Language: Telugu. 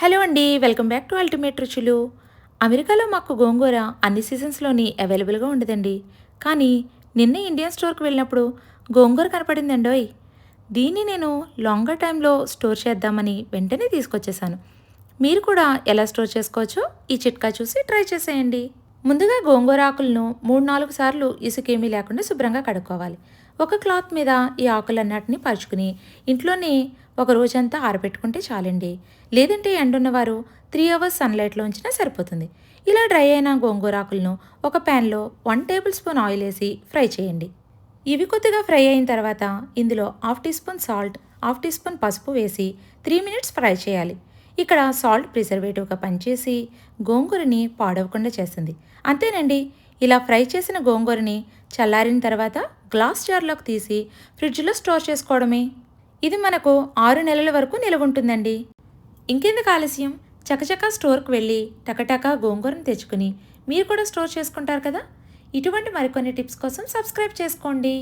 హలో అండి, వెల్కమ్ బ్యాక్ టు అల్టిమేట్ రుచులు. అమెరికాలో మాకు గోంగూర అన్ని సీజన్స్లోని అవైలబుల్గా ఉండదండి. కానీ నిన్న ఇండియన్ స్టోర్కి వెళ్ళినప్పుడు గోంగూర కనపడిందండోయ్. దీన్ని నేను లాంగర్ టైంలో స్టోర్ చేద్దామని వెంటనే తీసుకొచ్చేసాను. మీరు కూడా ఎలా స్టోర్ చేసుకోవచ్చో ఈ చిట్కా చూసి ట్రై చేసేయండి. ముందుగా గోంగూర ఆకులను 3-4 సార్లు ఇసుకేమీ లేకుండా శుభ్రంగా కడుక్కోవాలి. ఒక క్లాత్ మీద ఈ ఆకులన్నిటిని పరుచుకుని ఇంట్లోనే ఒక రోజంతా ఆరబెట్టుకుంటే చాలండి. లేదంటే ఎండున్నవారు 3 అవర్స్ సన్లైట్లో ఉంచినా సరిపోతుంది. ఇలా డ్రై అయిన గోంగూర ఆకులను ఒక ప్యాన్లో 1 టేబుల్ స్పూన్ ఆయిల్ వేసి ఫ్రై చేయండి. ఇవి కొద్దిగా ఫ్రై అయిన తర్వాత ఇందులో half teaspoon salt, half teaspoon పసుపు వేసి 3 మినిట్స్ ఫ్రై చేయాలి. ఇక్కడ సాల్ట్ ప్రిజర్వేటివ్గా పనిచేసి గోంగూరని పాడవకుండా చేస్తుంది. అంతేనండి. ఇలా ఫ్రై చేసిన గోంగూరని చల్లారిన తర్వాత గ్లాస్ జార్లోకి తీసి ఫ్రిడ్జ్లో స్టోర్ చేసుకోవడమే. ఇది మనకు 6 నెలల వరకు నిలవ ఉంటుందండి. ఇంకెందుకు ఆలస్యం, చకచకా స్టోర్కి వెళ్ళి టకటకా గోంగూరను తెచ్చుకుని మీరు కూడా స్టోర్ చేసుకుంటారు కదా. ఇటువంటి మరికొన్ని టిప్స్ కోసం సబ్స్క్రైబ్ చేసుకోండి.